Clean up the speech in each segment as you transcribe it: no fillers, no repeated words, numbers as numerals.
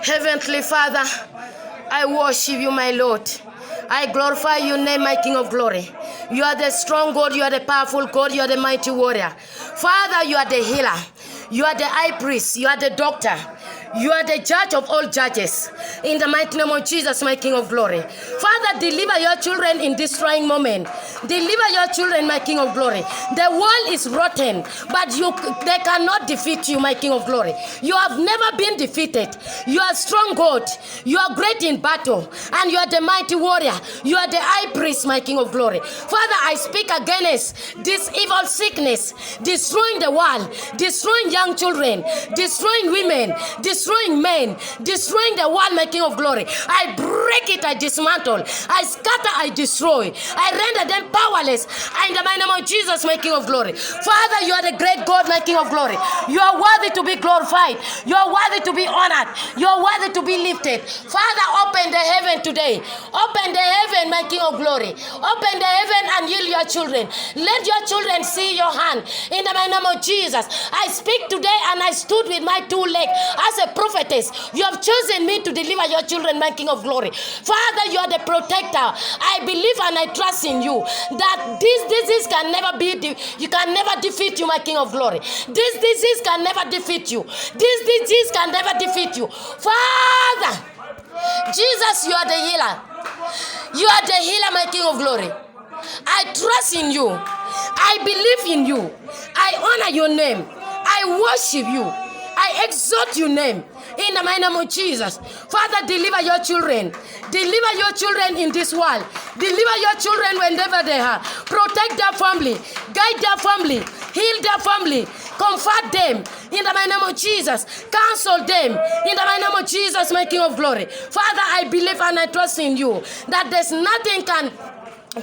Heavenly Father, I worship you, my Lord. I glorify your name, my King of glory. You are the strong God, you are the powerful God, you are the mighty warrior. Father, you are the healer. You are the high priest, you are the doctor. You are the judge of all judges. In the mighty name of Jesus, my King of glory. Father, deliver your children in this trying moment. Deliver your children, my King of glory. The world is rotten, but they cannot defeat you, my King of glory. You have never been defeated. You are strong God. You are great in battle, and you are the mighty warrior. You are the high priest, my King of glory. Father, I speak against this evil sickness, destroying the world, destroying young children, destroying women, destroying men, destroying the world, my King of glory. I break it, I dismantle, I scatter, I destroy, I render them powerless. In the mighty name of Jesus, my King of glory. Father, you are the great God, my King of glory. You are worthy to be glorified. You are worthy to be honored. You are worthy to be lifted. Father, open the heaven today. Open the heaven, my King of glory. Open the heaven and heal your children. Let your children see your hand. In the mighty name of Jesus, I speak today and I stood with my two legs as a prophetess. You have chosen me to deliver your children, my King of glory. Father, you are the protector. I believe and I trust in you that this disease can never be, you can never defeat you, my King of glory. This disease can never defeat you. This disease can never defeat you. Father, Jesus, you are the healer. You are the healer, my King of glory. I trust in you. I believe in you. I honor your name. I worship you. I exalt your name in the mighty name of Jesus. Father, deliver your children. Deliver your children in this world. Deliver your children whenever they are. Protect their family. Guide their family. Heal their family. Comfort them in the mighty name of Jesus. Counsel them in the mighty name of Jesus, my King of glory. Father, I believe and I trust in you that there's nothing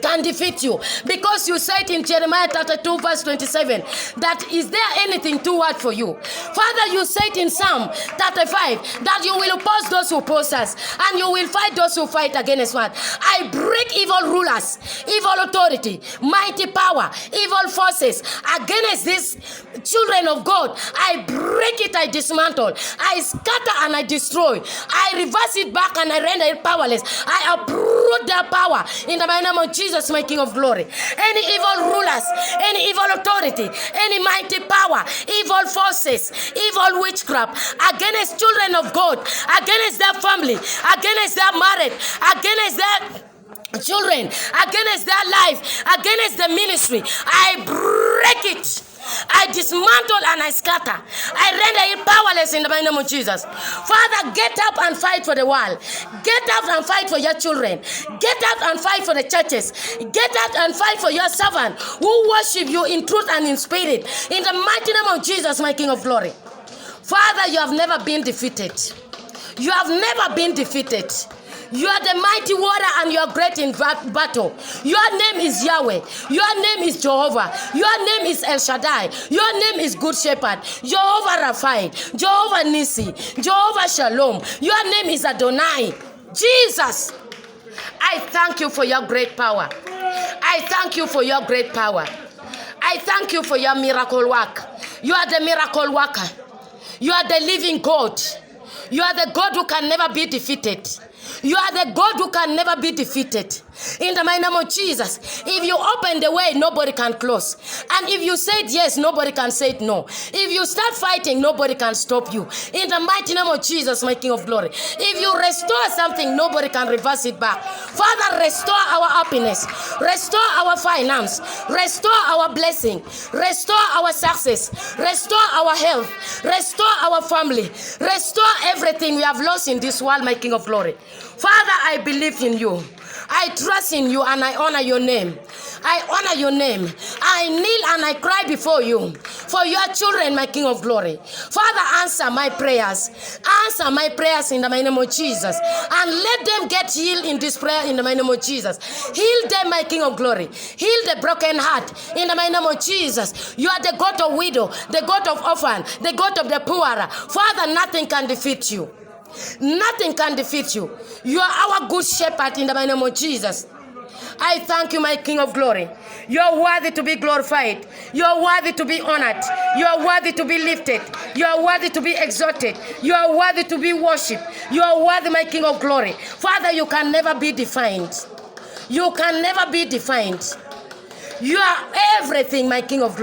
can defeat you, because you said in Jeremiah 32 verse 27 that is there anything too hard for you. Father, you said in Psalm 35 that you will oppose those who oppose us and you will fight those who fight against us. I break evil rulers, evil authority, mighty power, evil forces against these children of God. I break it, I dismantle, I scatter and I destroy, I reverse it back and I render it powerless. I uproot their power in the mighty name of Jesus, my King of glory. Any evil rulers, any evil authority, any mighty power, evil forces, evil witchcraft against children of God, against their family, against their marriage, against their children, against their life, against the ministry, I break it. I dismantle and I scatter. I render it powerless in the mighty name of Jesus. Father, get up and fight for the world. Get up and fight for your children. Get up and fight for the churches. Get up and fight for your servant who worship you in truth and in spirit. In the mighty name of Jesus, my King of glory. Father, you have never been defeated. You have never been defeated. You are the mighty warrior and you are great in battle. Your name is Yahweh. Your name is Jehovah. Your name is El Shaddai. Your name is Good Shepherd. Jehovah Rapha. Jehovah Nisi. Jehovah Shalom. Your name is Adonai. Jesus, I thank you for your great power. I thank you for your great power. I thank you for your miracle work. You are the miracle worker. You are the living God. You are the God who can never be defeated. You are the God who can never be defeated. In the mighty name of Jesus, if you open the way, nobody can close. And if you say yes, nobody can say no. If you start fighting, nobody can stop you. In the mighty name of Jesus, my King of glory. If you restore something, nobody can reverse it back. Father, restore our happiness. Restore our finance. Restore our blessing. Restore our success. Restore our health. Restore our family. Restore everything we have lost in this world, my King of glory. Father, I believe in you. I trust in you and I honor your name. I honor your name. I kneel and I cry before you for your children, my King of glory. Father, answer my prayers. Answer my prayers in the mighty name of Jesus. And let them get healed in this prayer in the mighty name of Jesus. Heal them, my King of glory. Heal the broken heart in the mighty name of Jesus. You are the God of widow, the God of orphan, the God of the poor. Father, nothing can defeat you. Nothing can defeat you. You are our good shepherd in the name of Jesus. I thank you, my King of glory. You are worthy to be glorified. You are worthy to be honored. You are worthy to be lifted. You are worthy to be exalted. You are worthy to be worshipped. You are worthy, my King of glory. Father, you can never be defined. You can never be defined. You are everything, my King of glory.